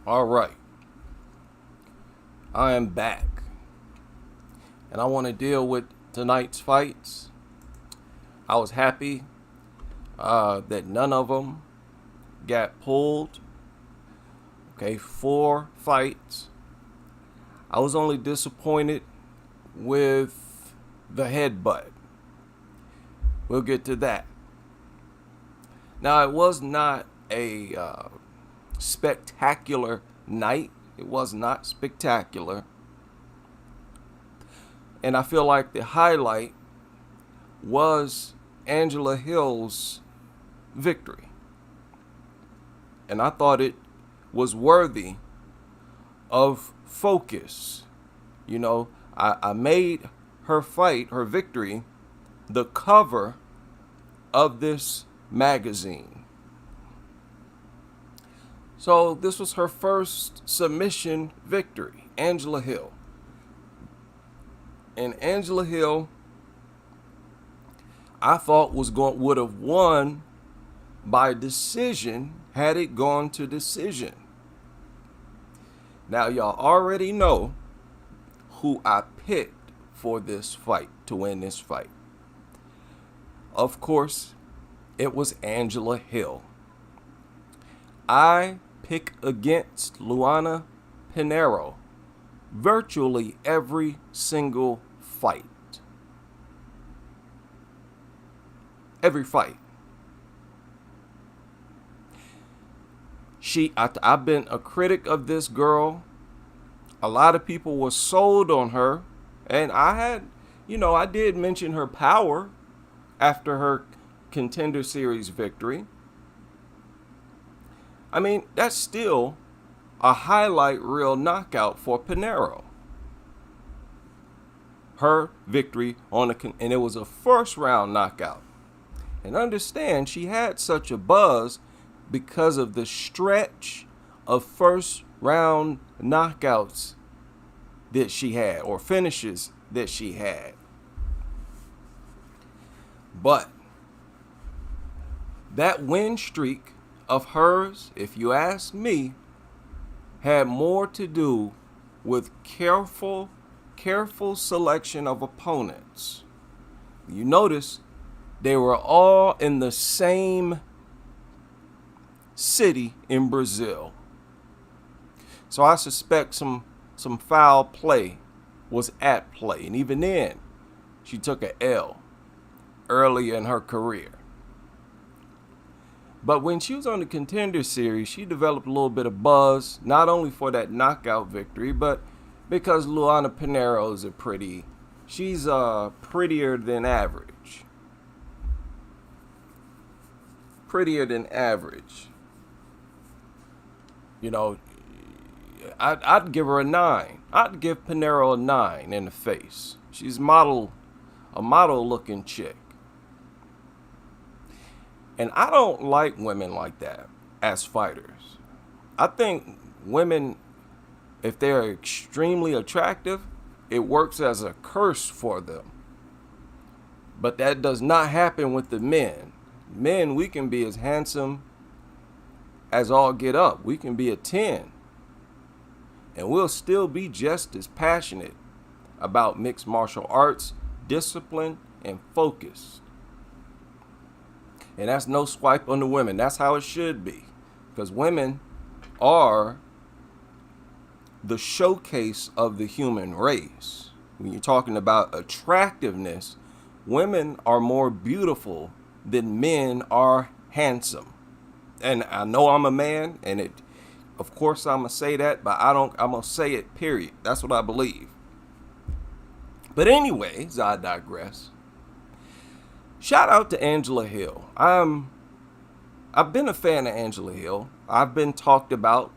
All right, I am back, and I want to deal with tonight's fights. I was happy that none of them got pulled. Okay, 4 fights. I was only disappointed with the headbutt. We'll get to that. Now, it was not a spectacular night. It was not spectacular. And I feel like the highlight was Angela Hill's victory. And I thought it was worthy of focus. I made her fight, her victory, the cover of this magazine. So this was her first submission victory, Angela Hill. And Angela Hill, I thought would have won by decision had it gone to decision. Now y'all already know who I picked for this fight, to win this fight. Of course, it was Angela Hill. I pick against Luana Pinheiro virtually every single fight. Every fight. I've been a critic of this girl. A lot of people were sold on her. And I did mention her power after her Contender Series victory. I mean, that's still a highlight reel knockout for Pinheiro. Her victory and it was a first round knockout. And understand, she had such a buzz because of the stretch of first round knockouts that she had, or finishes that she had. But that win streak of hers, if you ask me, had more to do with careful selection of opponents. You notice they were all in the same city in Brazil. So I suspect some foul play was at play. And even then, she took an L early in her career. But when she was on the Contender Series, she developed a little bit of buzz, not only for that knockout victory, but because Luana Pinheiro is she's prettier than average. Prettier than average. I'd give her a 9. I'd give Pinheiro a 9 in the face. She's a model looking chick. And I don't like women like that as fighters. I think women, if they're extremely attractive, it works as a curse for them. But that does not happen with the men. Men, we can be as handsome as all get up. We can be a 10. And we'll still be just as passionate about mixed martial arts, discipline, and focus. And that's no swipe on the women. That's how it should be. Because women are the showcase of the human race. When you're talking about attractiveness, women are more beautiful than men are handsome. And I know I'm a man, and of course I'm going to say that, but I'm going to say it, period. That's what I believe. But anyways, I digress. Shout out to Angela Hill. I've been a fan of Angela Hill. I've been talked about.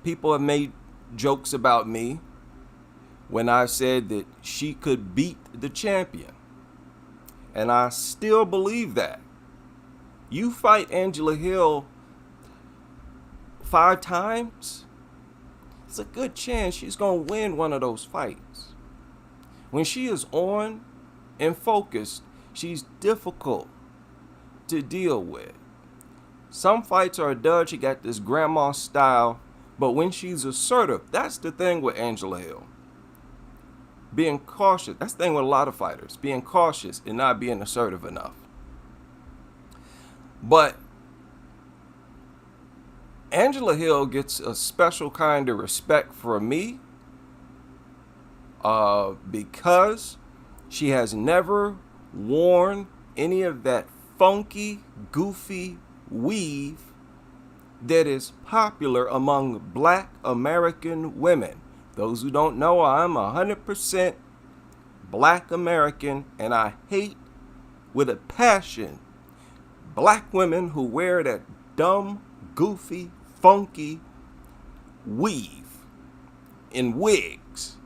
People have made jokes about me when I said that she could beat the champion. And I still believe that. You fight Angela Hill 5 times, it's a good chance she's going to win one of those fights. When she is on and focused, she's difficult to deal with. Some fights are a dud. She got this grandma style But when she's assertive, that's the thing with Angela Hill. Being cautious, that's the thing with a lot of fighters, being cautious and not being assertive enough. But Angela Hill gets a special kind of respect from me because she has never worn any of that funky, goofy weave that is popular among Black American women. Those who don't know, I'm 100% Black American, and I hate with a passion Black women who wear that dumb, goofy, funky weave in wigs.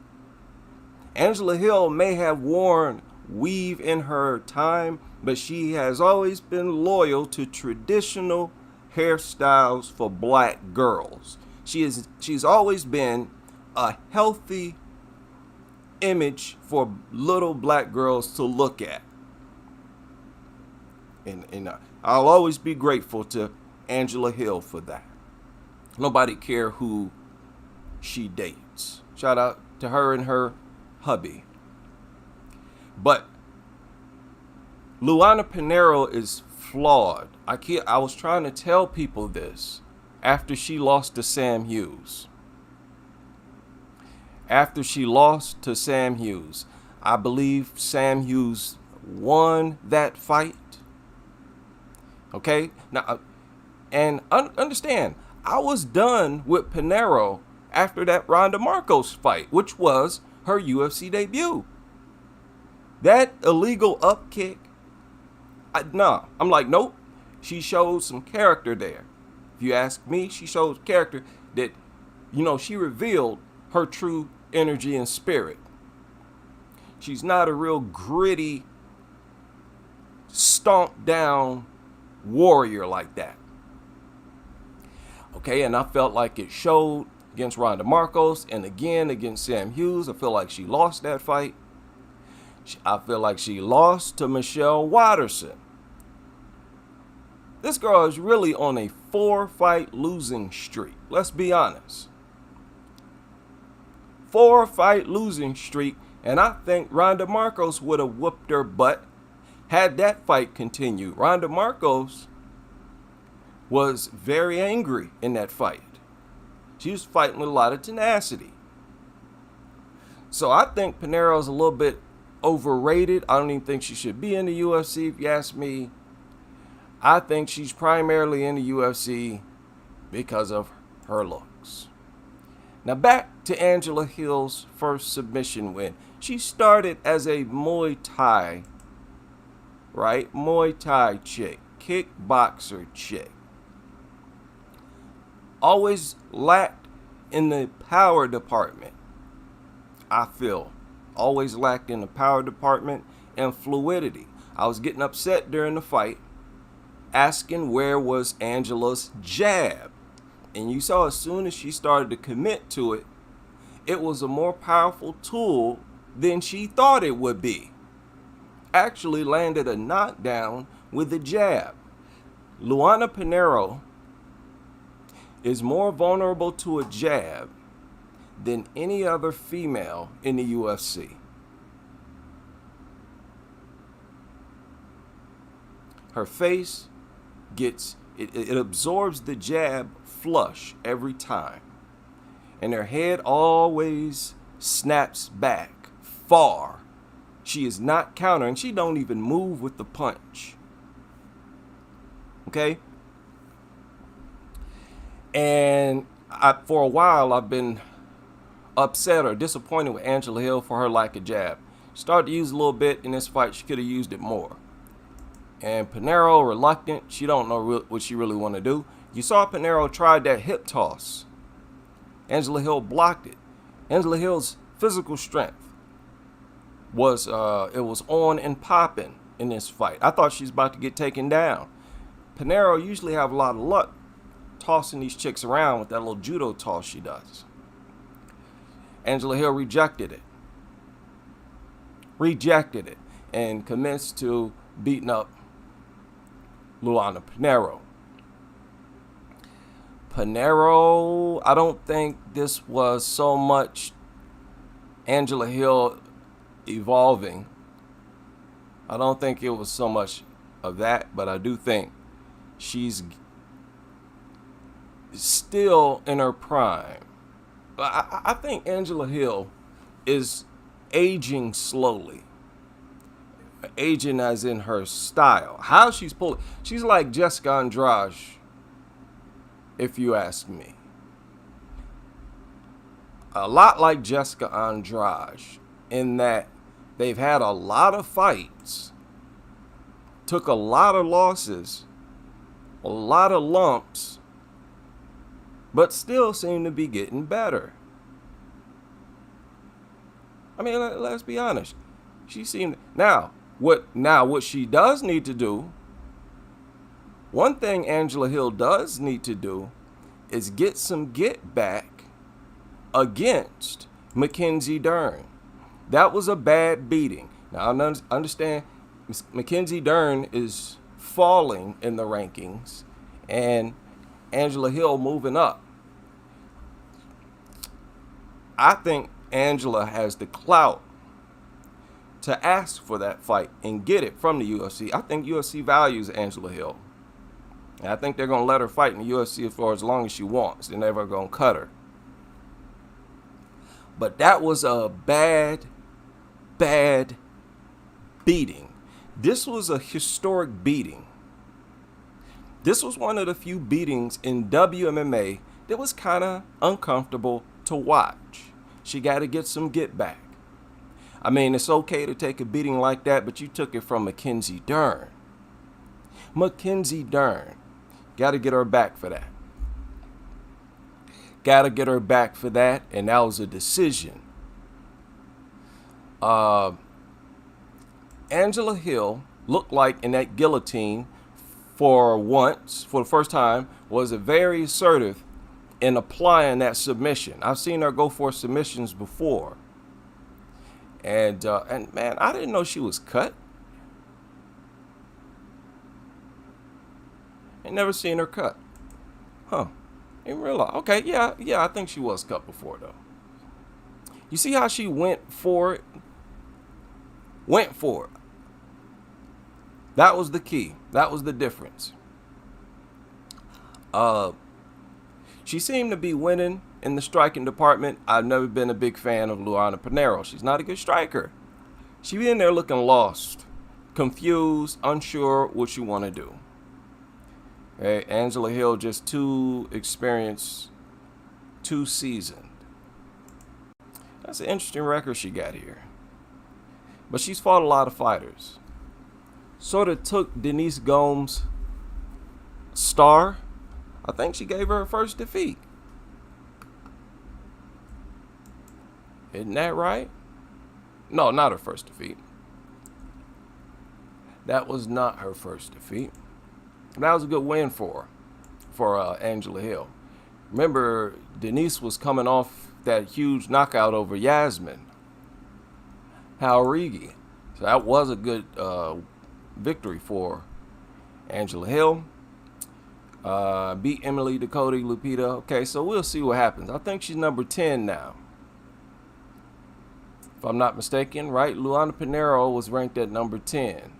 Angela Hill may have worn weave in her time, but she has always been loyal to traditional hairstyles for Black girls. She's always been a healthy image for little Black girls to look at. And I'll always be grateful to Angela Hill for that. Nobody care who she dates. Shout out to her and her hubby. But Luana Pinheiro is flawed. I was trying to tell people this after she lost to Sam Hughes. After she lost to Sam Hughes, I believe Sam Hughes won that fight. Okay? Now, and understand, I was done with Pinheiro after that Ronda Marcos fight, which was her UFC debut. That illegal up kick, I'm like, nope. She showed some character there. If you ask me, she showed character that, she revealed her true energy and spirit. She's not a real gritty, stomp down warrior like that. Okay, and I felt like it showed against Ronda Marcos and again against Sam Hughes. I feel like she lost that fight. I feel like she lost to Michelle Watterson. This girl is really on a 4-fight losing streak. Let's be honest. 4-fight losing streak, and I think Ronda Marcos would have whooped her butt had that fight continued. Ronda Marcos was very angry in that fight. She was fighting with a lot of tenacity. So I think Pinheiro's a little bit overrated. I don't even think she should be in the UFC, if you ask me. I think she's primarily in the UFC because of her looks. Now back to Angela Hill's first submission win. She started as a Muay Thai, right? Muay Thai chick, kickboxer chick. Always lacked in the power department, I feel. Always lacked in the power department and fluidity. I was getting upset during the fight, asking where was Angela's jab. And you saw as soon as she started to commit to it, it was a more powerful tool than she thought it would be. Actually landed a knockdown with the jab. Luana Pinheiro is more vulnerable to a jab than any other female in the UFC. Her face it absorbs the jab flush every time. And her head always snaps back far. She is not countering. She don't even move with the punch. Okay? And for a while, I've been upset or disappointed with Angela Hill for her lack of jab. She started to use a little bit in this fight. She could have used it more. And Pinheiro, reluctant. She don't know what she really want to do. You saw Pinheiro tried that hip toss. Angela Hill blocked it. Angela Hill's physical strength was on and popping in this fight. I thought she's about to get taken down. Pinheiro usually have a lot of luck tossing these chicks around with that little judo toss she does. Angela Hill rejected it, and commenced to beating up Luana Pinheiro. Pinheiro, I don't think this was so much Angela Hill evolving. I don't think it was so much of that, but I do think she's still in her prime. I think Angela Hill is aging slowly. Aging as in her style. How she's pulling. She's like Jessica Andrade, if you ask me. A lot like Jessica Andrade in that they've had a lot of fights, took a lot of losses, a lot of lumps, but still seem to be getting better. I mean, let's be honest. She seemed what she does need to do. One thing Angela Hill does need to do is get some get back against Mackenzie Dern. That was a bad beating. Now I understand Mackenzie Dern is falling in the rankings and Angela Hill moving up. I think Angela has the clout to ask for that fight and get it from the UFC. I think UFC values Angela Hill. And I think they're going to let her fight in the UFC for as long as she wants. They're never going to cut her. But that was a bad beating. This was a historic beating. This was one of the few beatings in WMMA that was kind of uncomfortable to watch. She got to get some get back. I mean, it's okay to take a beating like that, but you took it from Mackenzie Dern. Mackenzie Dern. Got to get her back for that. Got to get her back for that, and that was a decision. Angela Hill looked like in that guillotine for the first time, was very assertive in applying that submission. I've seen her go for submissions before. And man, I didn't know she was cut. Ain't never seen her cut. Huh. Didn't realize. Okay, yeah, I think she was cut before though. You see how she went for it? Went for it. That was the key. That was the difference. She seemed to be winning in the striking department. I've never been a big fan of Luana Pinheiro. She's not a good striker. She be in there looking lost, confused, unsure what she want to do. Okay, Angela Hill just too experienced, too seasoned. That's an interesting record she got here. But she's fought a lot of fighters. Sort of took Denise Gomes' star. I think she gave her her first defeat. Isn't that right? No, not her first defeat. That was not her first defeat. That was a good win for Angela Hill. Remember, Denise was coming off that huge knockout over Yasmin Jauregui. So that was a good victory for Angela Hill. Beat Emily Dakota Lupita. Okay, so we'll see what happens. I think she's number 10 now, if I'm not mistaken, right? Luana Pinheiro was ranked at number 10.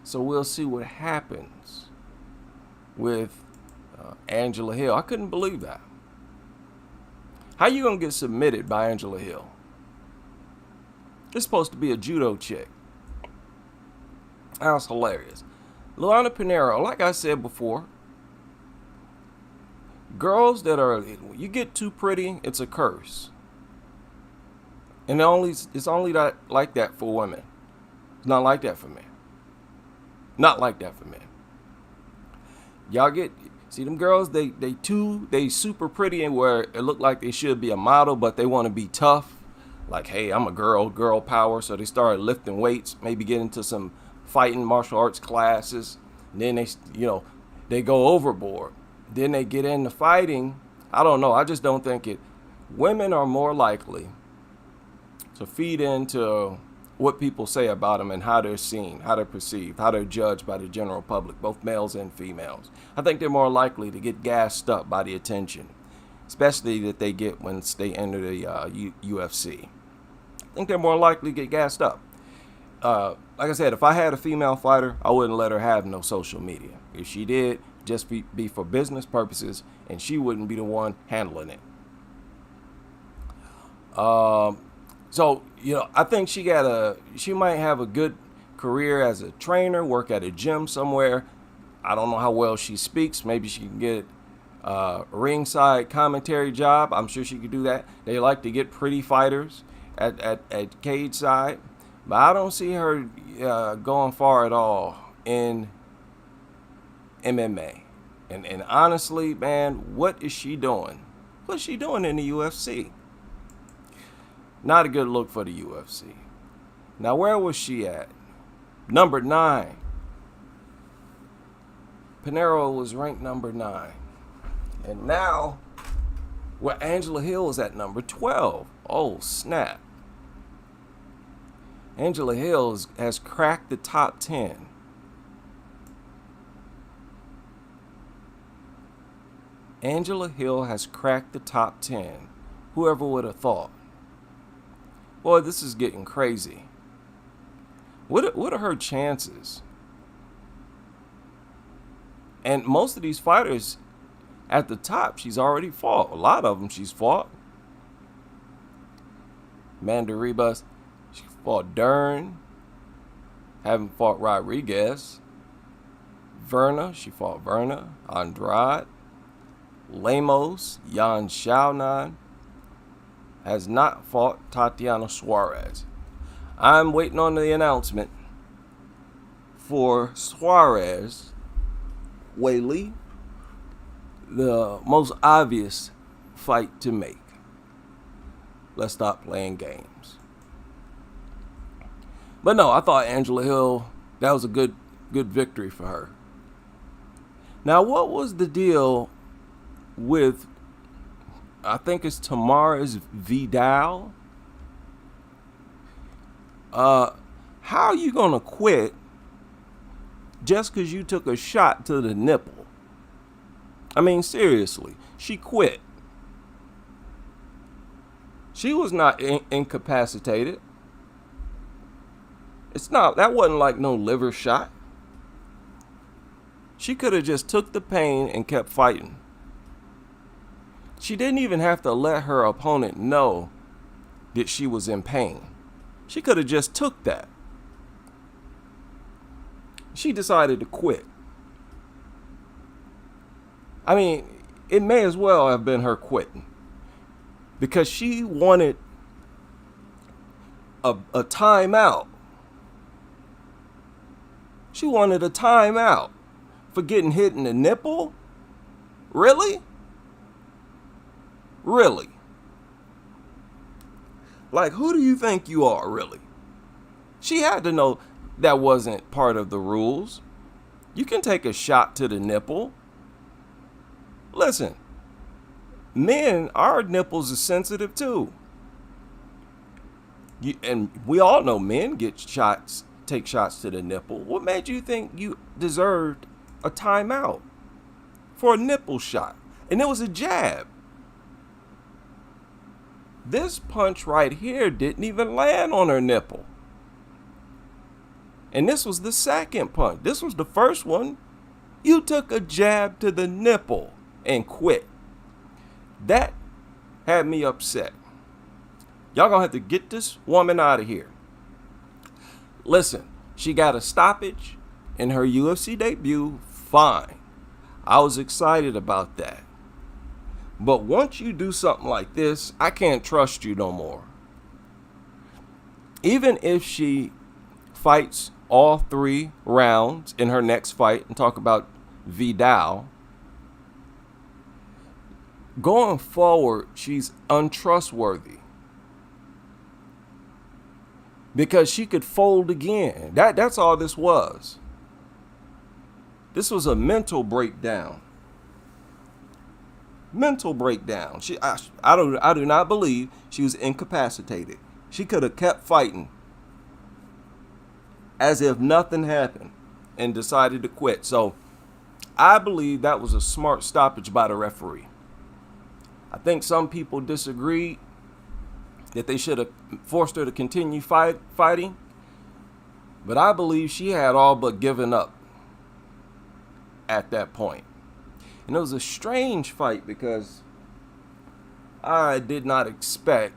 So we'll see what happens with Angela Hill. I couldn't believe that. How you gonna get submitted by Angela Hill? It's supposed to be a judo chick. That was hilarious. Luana Pinheiro, like I said before, girls that are, you get too pretty, it's a curse. And it's only that, like that for women. It's not like that for men. Not like that for men. Y'all see them girls, they super pretty and where it look like they should be a model, but they want to be tough. Like, hey, I'm a girl power. So they started lifting weights, maybe get into some fighting martial arts classes. And then they go overboard. Then they get into fighting. I don't know. I just don't think it. Women are more likely to feed into what people say about them and how they're seen, how they're perceived, how they're judged by the general public, both males and females. I think they're more likely to get gassed up by the attention, especially that they get once they enter the UFC. I think they're more likely to get gassed up. Like I said, if I had a female fighter, I wouldn't let her have no social media. If she did, just be for business purposes, and she wouldn't be the one handling it. So, I think she might have a good career as a trainer, work at a gym somewhere. I don't know how well she speaks. Maybe she can get a ringside commentary job. I'm sure she could do that. They like to get pretty fighters at cage side. But I don't see her going far at all in MMA. And honestly, man, what is she doing? What's she doing in the UFC? Not a good look for the UFC. Now, where was she at? Number 9. Pinheiro was ranked number 9. And now, Angela Hill is at number 12. Oh, snap. Angela Hill has cracked the top 10. Angela Hill has cracked the top 10. Whoever would have thought? Boy, this is getting crazy. What are her chances? And most of these fighters at the top, she's already fought. A lot of them she's fought. Amanda Ribas, she fought Dern. Haven't fought Rodriguez. Verna, she fought Verna. Andrade. Lemos, Yan Xiaonan. Has not fought Tatiana Suarez. I'm waiting on the announcement for Suarez Weili, the most obvious fight to make. Let's stop playing games. But no, I thought Angela Hill, that was a good victory for her. Now, what was the deal with, I think it's Tamarus Vidal? How are you going to quit just because you took a shot to the nipple? I mean, seriously, she quit. She was not incapacitated. That wasn't like no liver shot. She could have just took the pain and kept fighting. She didn't even have to let her opponent know that she was in pain. She could have just took that. She decided to quit. I mean, it may as well have been her quitting, because she wanted a timeout. She wanted a timeout for getting hit in the nipple? Really? Really? Like, who do you think you are, really? She had to know that wasn't part of the rules. You can take a shot to the nipple. Listen, men, our nipples are sensitive too. And we all know men take shots to the nipple. What made you think you deserved a timeout for a nipple shot? And it was a jab. This punch right here didn't even land on her nipple. And this was the second punch. This was the first one. You took a jab to the nipple and quit. That had me upset. Y'all gonna have to get this woman out of here. Listen, she got a stoppage in her UFC debut. Fine. I was excited about that. But once you do something like this, I can't trust you no more. Even if she fights all 3 rounds in her next fight, and talk about Vidal, going forward, she's untrustworthy. Because she could fold again. That's all this was. This was a mental breakdown. Mental breakdown. I do not believe she was incapacitated. She could have kept fighting as if nothing happened and decided to quit. So I believe that was a smart stoppage by the referee. I think some people disagreed that they should have forced her to continue fighting. But I believe she had all but given up at that point. And it was a strange fight because I did not expect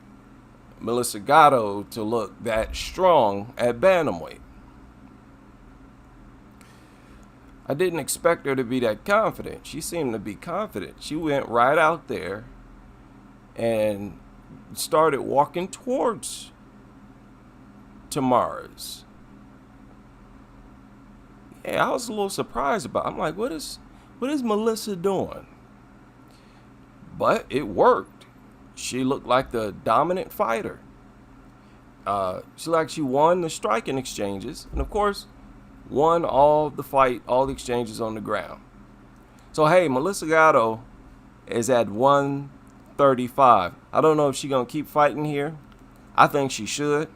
Melissa Gado to look that strong at bantamweight. I didn't expect her to be that confident. She seemed to be confident. She went right out there and started walking towards Tamarus. Yeah, I was a little surprised about it. I'm like, what is Melissa doing? But it worked. She looked like the dominant fighter. She won the striking exchanges, and of course, won all the exchanges on the ground. So hey, Melissa Gado is at 135. I don't know if she's gonna keep fighting here. I think she should.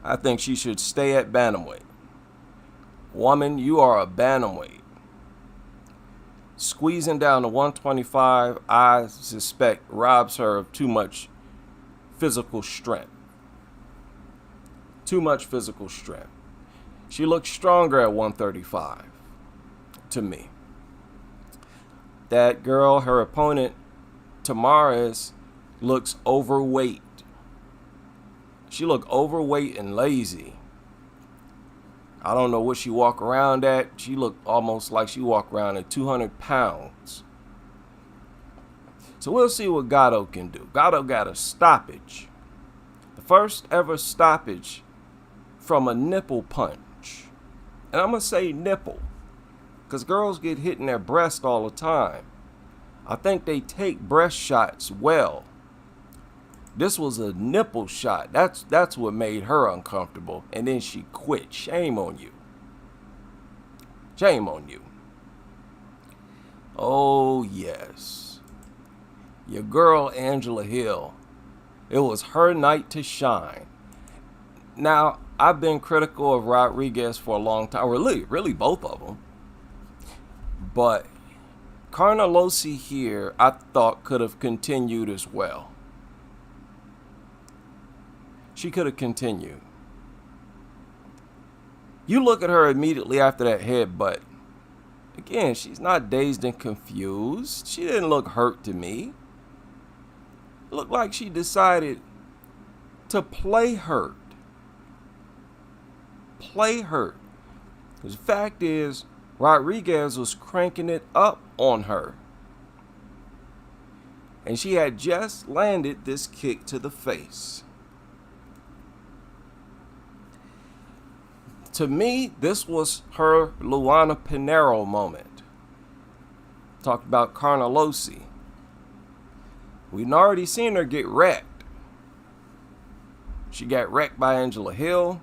I think she should stay at bantamweight. Woman, you are a bantamweight. Squeezing down to 125, I suspect, robs her of too much physical strength. Too much physical strength. She looks stronger at 135, to me. That girl, her opponent, Tamarus, looks overweight. She looked overweight and lazy. I don't know what she walk around at. She looked almost like she walked around at 200 pounds. So we'll see what Gado can do. Gado got a stoppage. The first ever stoppage from a nipple punch. And I'm going to say nipple, because girls get hit in their breast all the time. I think they take breast shots well. This was a nipple shot. That's what made her uncomfortable. And then she quit. Shame on you. Shame on you. Oh, yes. Your girl, Angela Hill. It was her night to shine. Now, I've been critical of Rodriguez for a long time. Really both of them. But Losi here, I thought, could have continued as well. She could have continued. You look at her immediately after that headbutt. Again, she's not dazed and confused. She didn't look hurt to me. It looked like she decided to play hurt. Play hurt. The fact is, Rodriguez was cranking it up on her. And she had just landed this kick to the face. To me, this was her Luana Pinheiro moment. Talked about Losi. We'd already seen her get wrecked. She got wrecked by Angela Hill.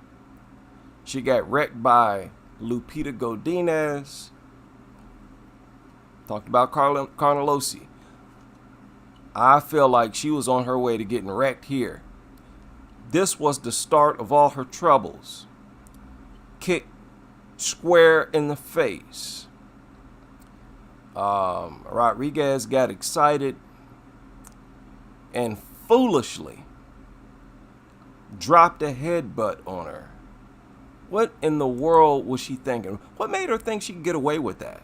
She got wrecked by Lupita Godinez. Talked about Losi. I feel like she was on her way to getting wrecked here. This was the start of all her troubles. Kick square in the face. Rodriguez got excited and foolishly dropped a headbutt on her. What in the world was she thinking? What made her think she could get away with that?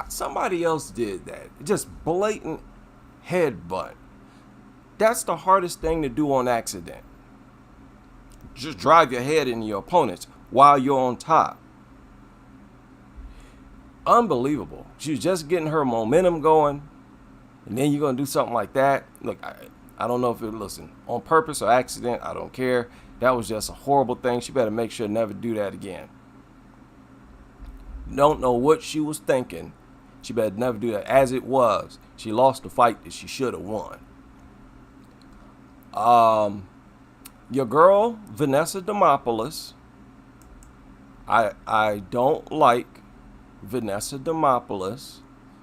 Somebody else did that. Just blatant headbutt. That's the hardest thing to do on accident. Just drive your head into your opponents while you're on top. Unbelievable. She was just getting her momentum going, and then you're going to do something like that. Look, I don't know if on purpose or accident. I don't care. That was just a horrible thing. She better make sure to never do that again. Don't know what she was thinking. She better never do that. As it was, she lost the fight that she should have won. Your girl, Vanessa Demopoulos. I don't like Vanessa Demopoulos.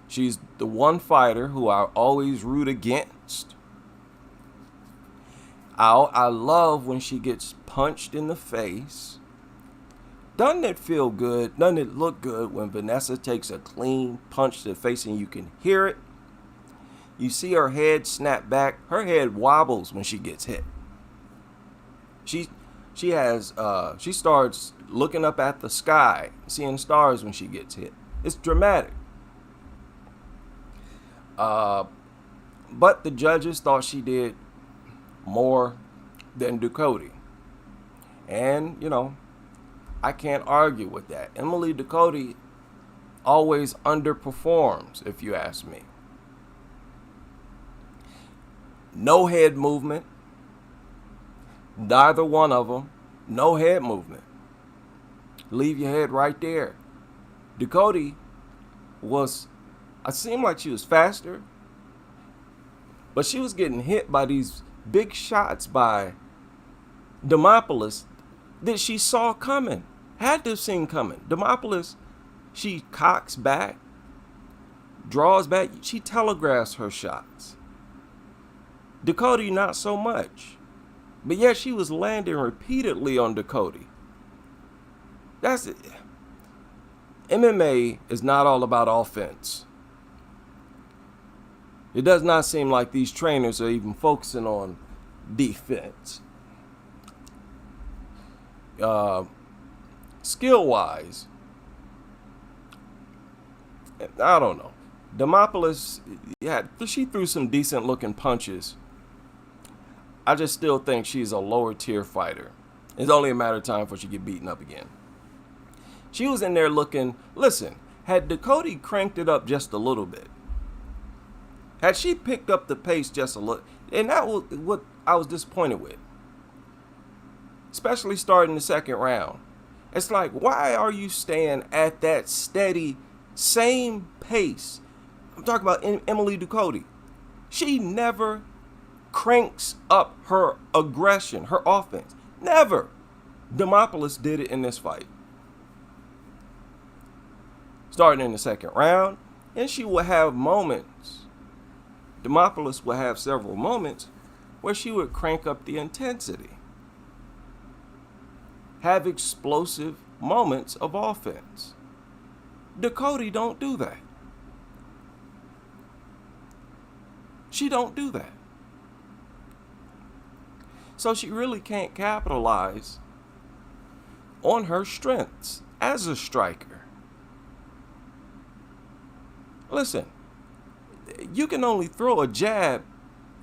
She's the one fighter who I always root against. I love when she gets punched in the face. Doesn't it feel good? Doesn't it look good when Vanessa takes a clean punch to the face and you can hear it? You see her head snap back. Her head wobbles when she gets hit. She starts looking up at the sky, seeing stars when she gets hit. It's dramatic. But the judges thought she did more than Ducote. And, I can't argue with that. Emily Ducote always underperforms, if you ask me. No head movement. Neither one of them. No head movement. Leave your head right there. Ducote it seemed like she was faster, but she was getting hit by these big shots by Demopoulos that she saw coming. Had to have seen coming. Demopoulos, she cocks back, draws back. She telegraphs her shots. Ducote, not so much. But yet she was landing repeatedly on Ducote. That's it. MMA is not all about offense. It does not seem like these trainers are even focusing on defense. Skill-wise, I don't know. Demopoulos, she threw some decent-looking punches. I just still think she's a lower-tier fighter. It's only a matter of time before she get beaten up again. She was in there looking, listen, had Ducote cranked it up just a little bit, had she picked up the pace just a little, and that was what I was disappointed with, especially starting the second round. It's like, why are you staying at that steady, same pace? I'm talking about Emily Ducote. She never cranks up her aggression, her offense. Never. Demopoulos did it in this fight. Starting in the second round, and she will have moments. Demopoulos will have several moments where she would crank up the intensity. Have explosive moments of offense. Ducote don't do that. She don't do that. So she really can't capitalize on her strengths as a striker. Listen, you can only throw a jab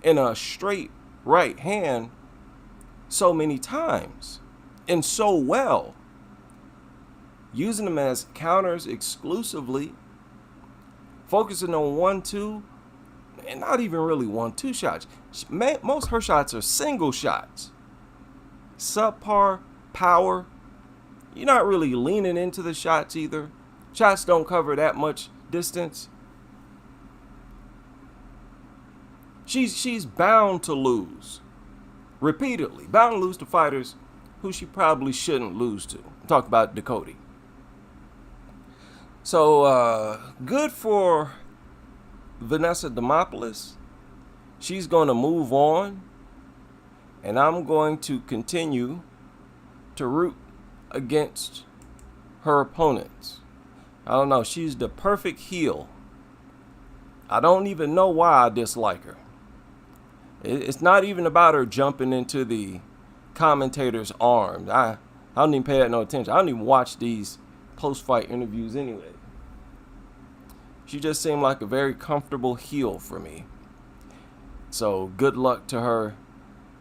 in a straight right hand so many times and so well. Using them as counters exclusively, focusing on 1-2, and not even really 1-2 shots. Most her shots are single shots. Subpar power. You're not really leaning into the shots either. Shots don't cover that much distance. She's bound to lose. Repeatedly. Bound to lose to fighters who she probably shouldn't lose to. I'm talking about Ducote. So, good for Vanessa Demopoulos. She's going to move on. And I'm going to continue to root against her opponents. I don't know. She's the perfect heel. I don't even know why I dislike her. It's not even about her jumping into the commentator's arms. I don't even pay that no attention. I don't even watch these post-fight interviews anyway. She just seemed like a very comfortable heel for me. So good luck to her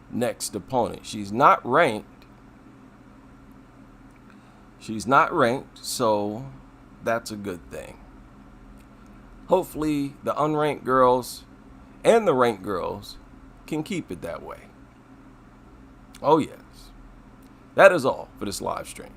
next opponent. She's not ranked. So that's a good thing. Hopefully the unranked girls and the ranked girls can keep it that way. Oh yes. That is all for this live stream.